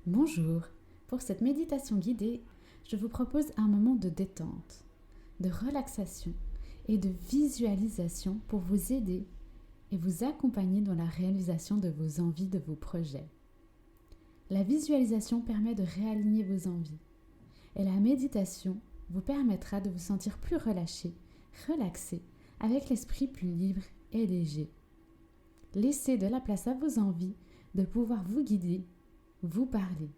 Bonjour, pour cette méditation guidée, je vous propose un moment de détente, de relaxation et de visualisation pour vous aider et vous accompagner dans la réalisation de vos envies, de vos projets. La visualisation permet de réaligner vos envies et la méditation vous permettra de vous sentir plus relâché, relaxé, avec l'esprit plus libre et léger. Laissez de la place à vos envies de pouvoir vous guider, vous parler.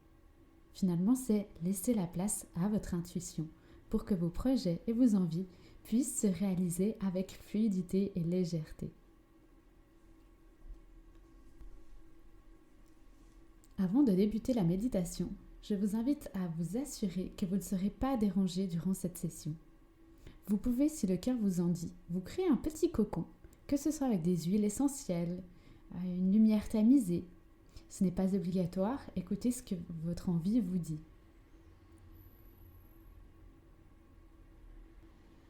Finalement, c'est laisser la place à votre intuition pour que vos projets et vos envies puissent se réaliser avec fluidité et légèreté. Avant de débuter la méditation, je vous invite à vous assurer que vous ne serez pas dérangé durant cette session. Vous pouvez, si le cœur vous en dit, vous créer un petit cocon, que ce soit avec des huiles essentielles, une lumière tamisée. Ce n'est pas obligatoire, écoutez ce que votre envie vous dit.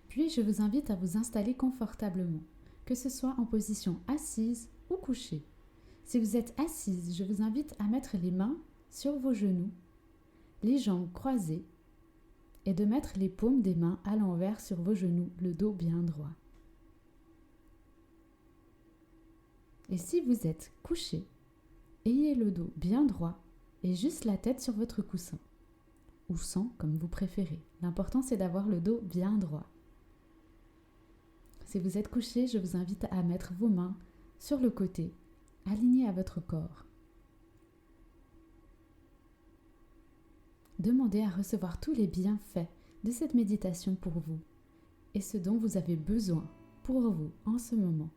Puis je vous invite à vous installer confortablement, que ce soit en position assise ou couchée. Si vous êtes assise, je vous invite à mettre les mains sur vos genoux, les jambes croisées et de mettre les paumes des mains à l'envers sur vos genoux, le dos bien droit. Et si vous êtes couché, ayez le dos bien droit et juste la tête sur votre coussin, ou sans comme vous préférez. L'important c'est d'avoir le dos bien droit. Si vous êtes couché, je vous invite à mettre vos mains sur le côté, alignées à votre corps. Demandez à recevoir tous les bienfaits de cette méditation pour vous et ce dont vous avez besoin pour vous en ce moment.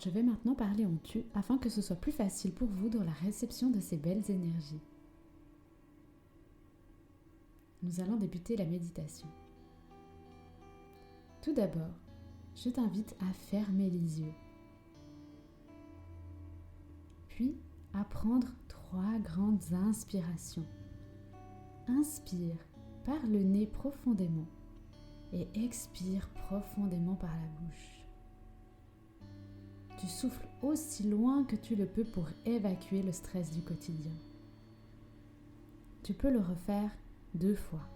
Je vais maintenant parler en tu afin que ce soit plus facile pour vous dans la réception de ces belles énergies. Nous allons débuter la méditation. Tout d'abord, je t'invite à fermer les yeux. Puis, à prendre 3 grandes inspirations. Inspire par le nez profondément et expire profondément par la bouche. Tu souffles aussi loin que tu le peux pour évacuer le stress du quotidien. Tu peux le refaire 2 fois.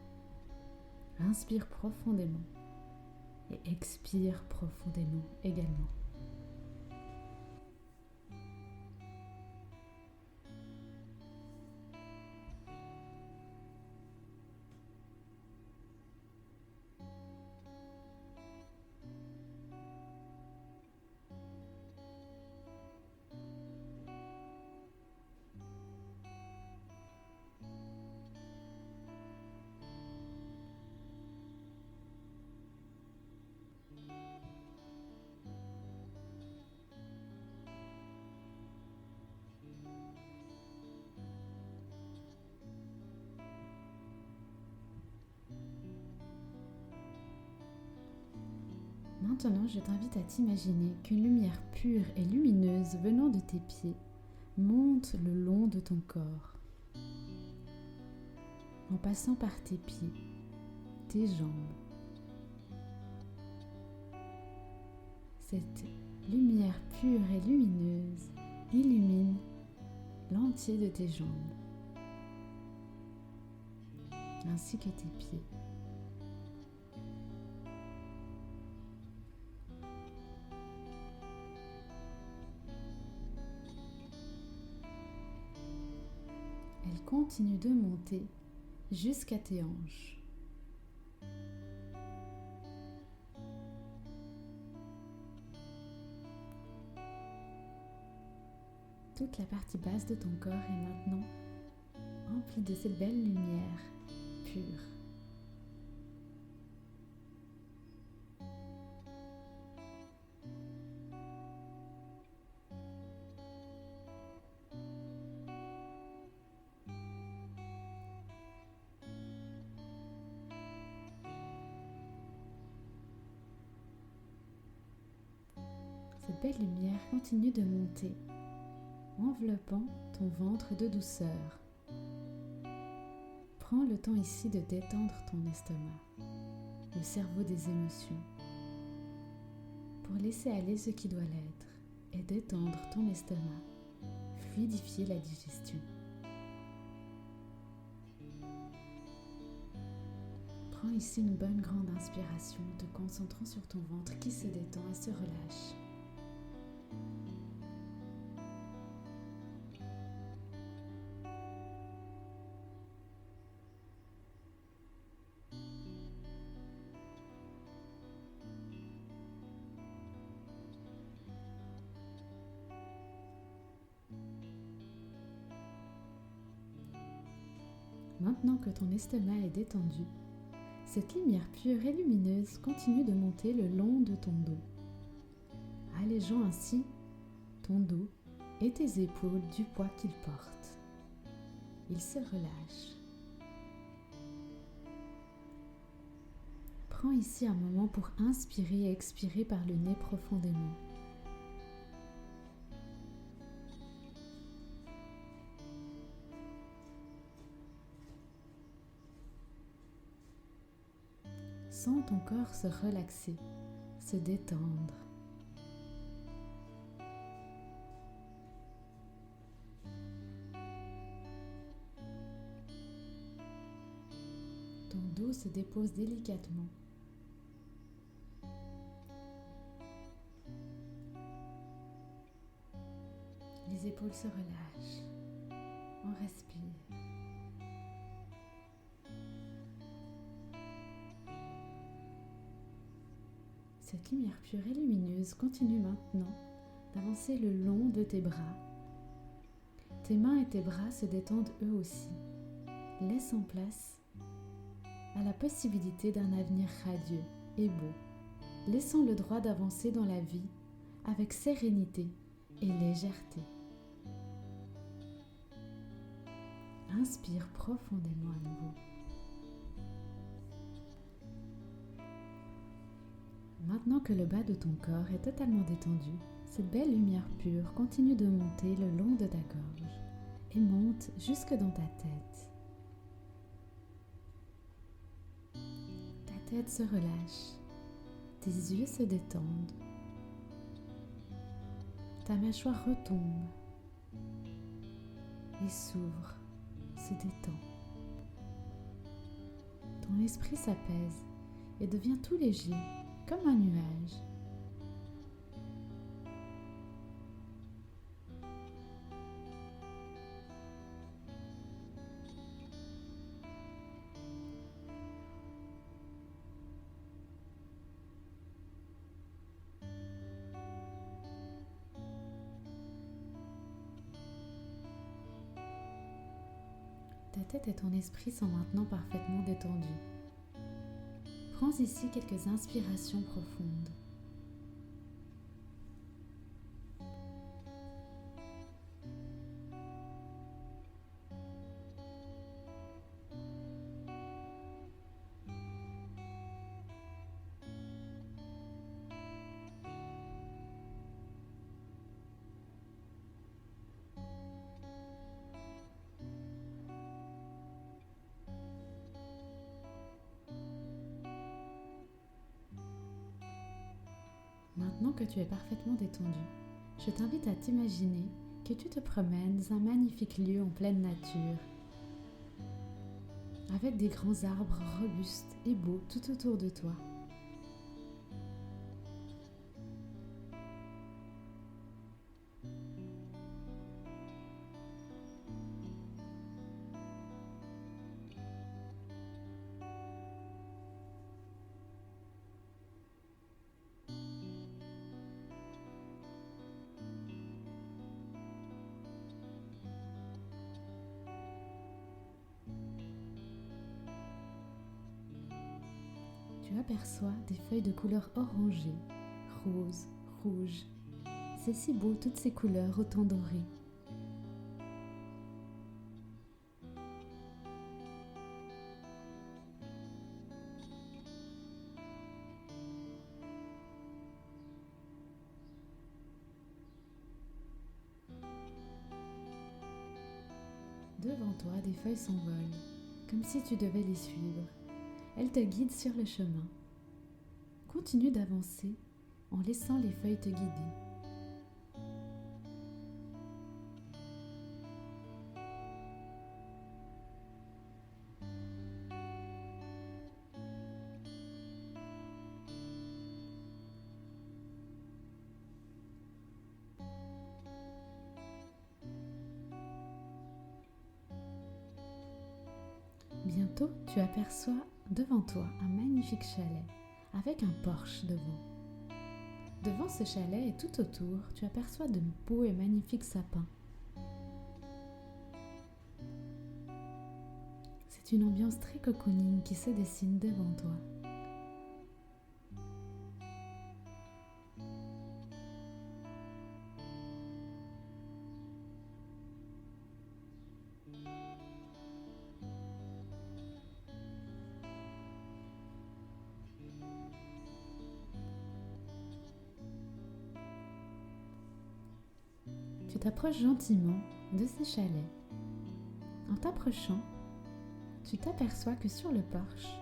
Inspire profondément et expire profondément également. Maintenant, je t'invite à t'imaginer qu'une lumière pure et lumineuse venant de tes pieds monte le long de ton corps, en passant par tes pieds, tes jambes. Cette lumière pure et lumineuse illumine l'entier de tes jambes, ainsi que tes pieds. Elle continue de monter jusqu'à tes hanches. Toute la partie basse de ton corps est maintenant remplie de cette belle lumière pure. Cette belle lumière continue de monter, enveloppant ton ventre de douceur. Prends le temps ici de détendre ton estomac, le cerveau des émotions, pour laisser aller ce qui doit l'être et détendre ton estomac, fluidifier la digestion. Prends ici une bonne grande inspiration, te concentrant sur ton ventre qui se détend et se relâche. Maintenant que ton estomac est détendu, cette lumière pure et lumineuse continue de monter le long de ton dos, allégeant ainsi ton dos et tes épaules du poids qu'ils portent. Ils se relâchent. Prends ici un moment pour inspirer et expirer par le nez profondément. Sens ton corps se relaxer, se détendre. Ton dos se dépose délicatement. Les épaules se relâchent. On respire. Cette lumière pure et lumineuse continue maintenant d'avancer le long de tes bras. Tes mains et tes bras se détendent eux aussi, laissant place à la possibilité d'un avenir radieux et beau, laissant le droit d'avancer dans la vie avec sérénité et légèreté. Inspire profondément à nouveau. Maintenant que le bas de ton corps est totalement détendu, cette belle lumière pure continue de monter le long de ta gorge et monte jusque dans ta tête. Ta tête se relâche, tes yeux se détendent, ta mâchoire retombe et s'ouvre, se détend. Ton esprit s'apaise et devient tout léger, comme un nuage. Ta tête et ton esprit sont maintenant parfaitement détendus. Prends ici quelques inspirations profondes. Maintenant que tu es parfaitement détendu, je t'invite à t'imaginer que tu te promènes dans un magnifique lieu en pleine nature, avec des grands arbres robustes et beaux tout autour de toi. Tu aperçois des feuilles de couleur orangée, rose, rouge. C'est si beau, toutes ces couleurs autant dorées. Devant toi, des feuilles s'envolent, comme si tu devais les suivre. Elles te guident sur le chemin. Continue d'avancer en laissant les feuilles te guider. photo, tu aperçois devant toi un magnifique chalet avec un porche devant. Devant ce chalet et tout autour, tu aperçois de beaux et magnifiques sapins. C'est une ambiance très cocooning qui se dessine devant toi. Tu t'approches gentiment de ces chalets. En t'approchant, tu t'aperçois que sur le porche,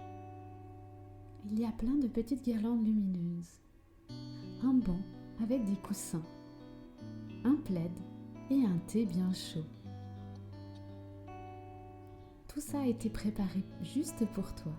il y a plein de petites guirlandes lumineuses, un banc avec des coussins, un plaid et un thé bien chaud. Tout ça a été préparé juste pour toi.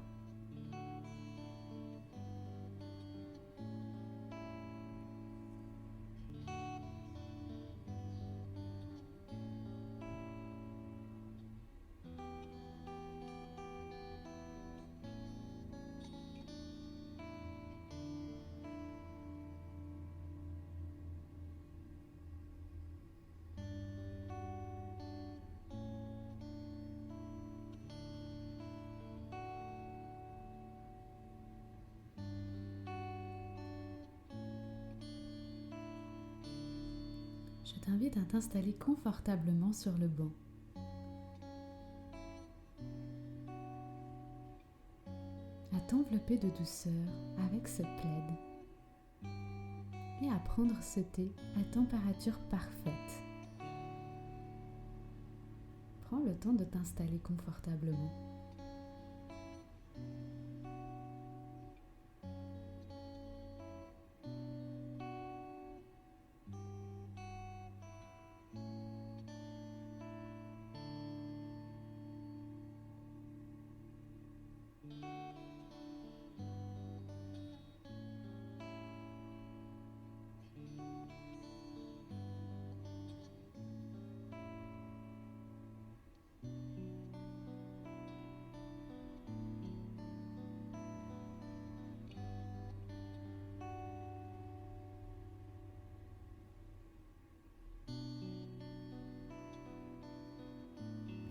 Je t'invite à t'installer confortablement sur le banc. À t'envelopper de douceur avec ce plaid et à prendre ce thé à température parfaite. Prends le temps de t'installer confortablement.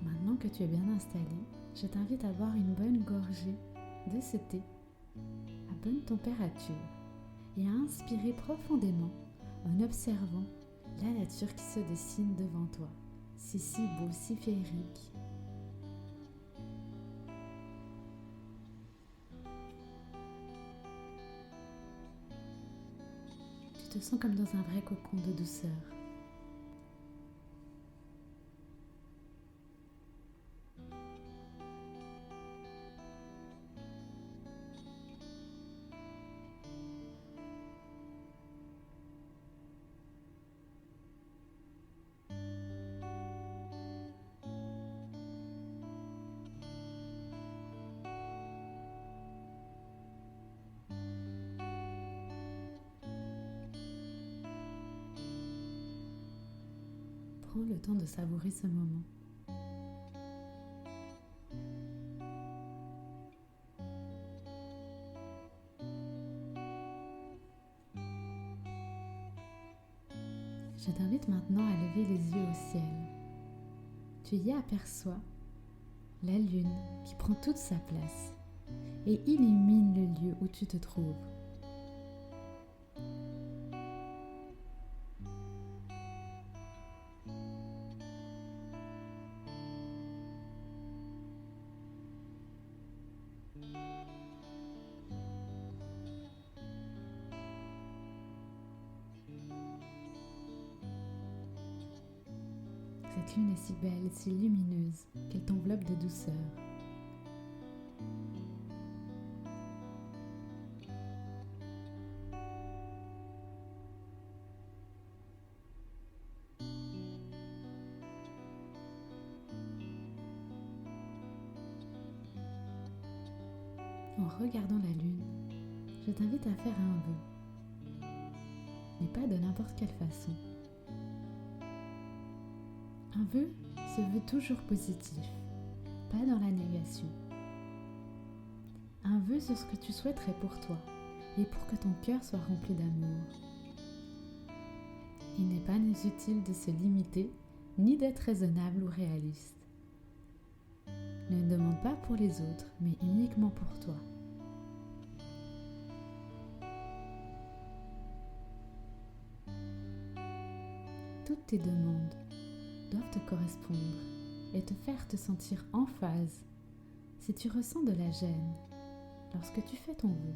Maintenant que tu es bien installé, je t'invite à boire une bonne gorgée de ce thé à bonne température et à inspirer profondément en observant la nature qui se dessine devant toi. C'est si beau, si féerique. Tu te sens comme dans un vrai cocon de douceur. Prends le temps de savourer ce moment. Je t'invite maintenant à lever les yeux au ciel. Tu y aperçois la lune qui prend toute sa place et illumine le lieu où tu te trouves. Cette lune est si belle, si lumineuse, qu'elle t'enveloppe de douceur. En regardant la lune, je t'invite à faire un vœu, mais pas de n'importe quelle façon. Un vœu se veut toujours positif, pas dans la négation. un vœu sur ce que tu souhaiterais pour toi et pour que ton cœur soit rempli d'amour. Il n'est pas inutile de se limiter ni d'être raisonnable ou réaliste. Ne demande pas pour les autres, mais uniquement pour toi. Toutes tes demandes doivent te correspondre et te faire te sentir en phase. Si tu ressens de la gêne lorsque tu fais ton vœu,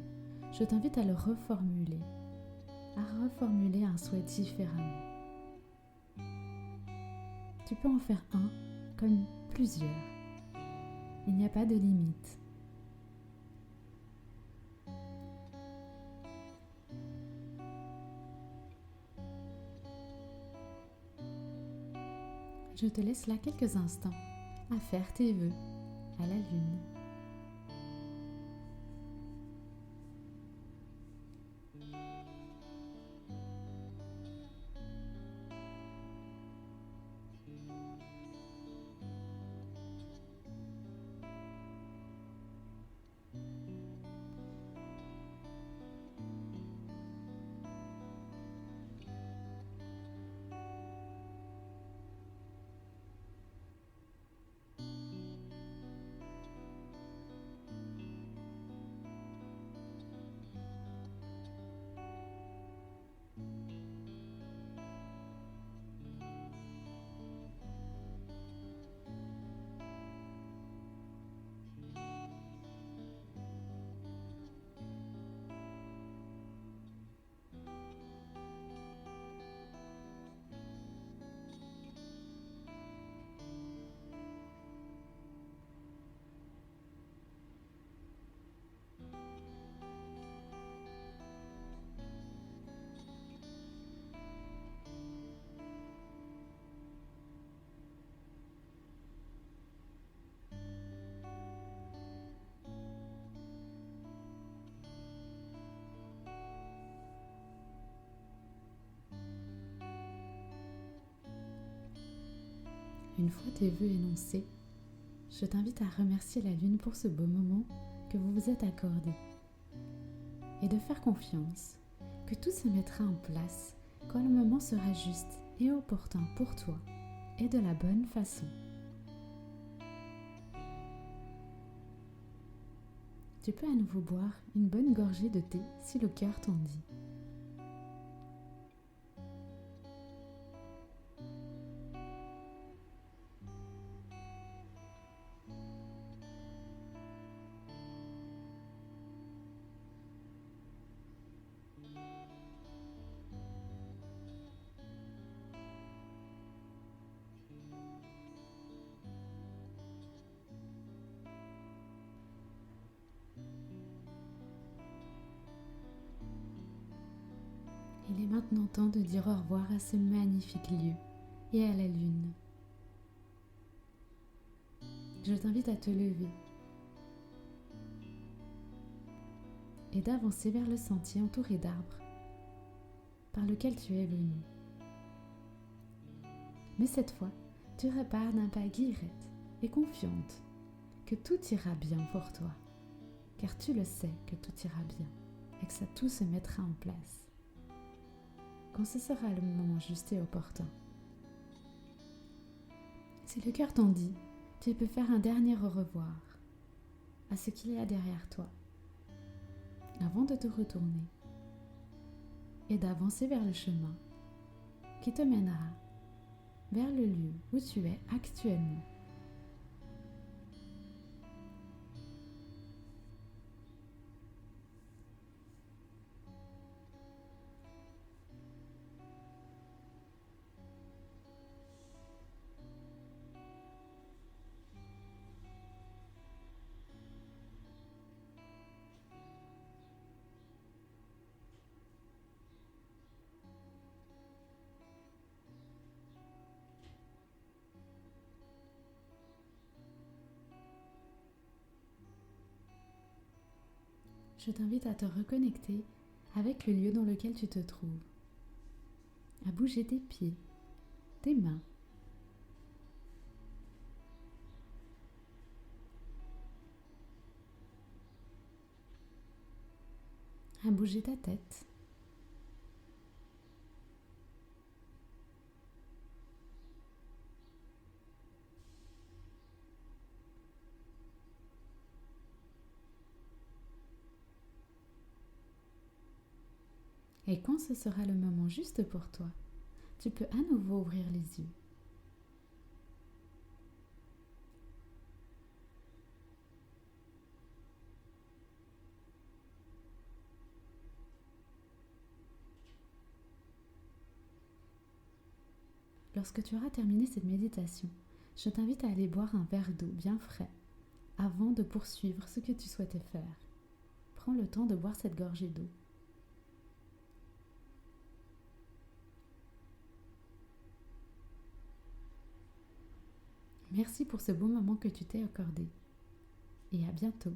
je t'invite à le reformuler, un souhait différemment. Tu peux en faire un comme plusieurs. Il n'y a pas de limite. Je te laisse là quelques instants à faire tes vœux à la lune. Une fois tes vœux énoncés, je t'invite à remercier la lune pour ce beau moment que vous vous êtes accordé et de faire confiance que tout se mettra en place quand le moment sera juste et opportun pour toi et de la bonne façon. Tu peux à nouveau boire une bonne gorgée de thé si le cœur t'en dit. Il est maintenant temps de dire au revoir à ce magnifique lieu et à la lune. Je t'invite à te lever et d'avancer vers le sentier entouré d'arbres par lequel tu es venu. Mais cette fois, tu repars d'un pas guillerette et confiante que tout ira bien pour toi, car tu le sais que tout ira bien et que ça tout se mettra en place quand ce sera le moment juste et opportun. Si le cœur t'en dit, tu peux faire un dernier au revoir à ce qu'il y a derrière toi avant de te retourner et d'avancer vers le chemin qui te mènera vers le lieu où tu es actuellement. Je t'invite à te reconnecter avec le lieu dans lequel tu te trouves, à bouger tes pieds, tes mains, bouger ta tête. Et quand ce sera le moment juste pour toi, tu peux à nouveau ouvrir les yeux. Lorsque tu auras terminé cette méditation, je t'invite à aller boire un verre d'eau bien frais avant de poursuivre ce que tu souhaitais faire. Prends le temps de boire cette gorgée d'eau. Merci pour ce beau moment que tu t'es accordé et à bientôt.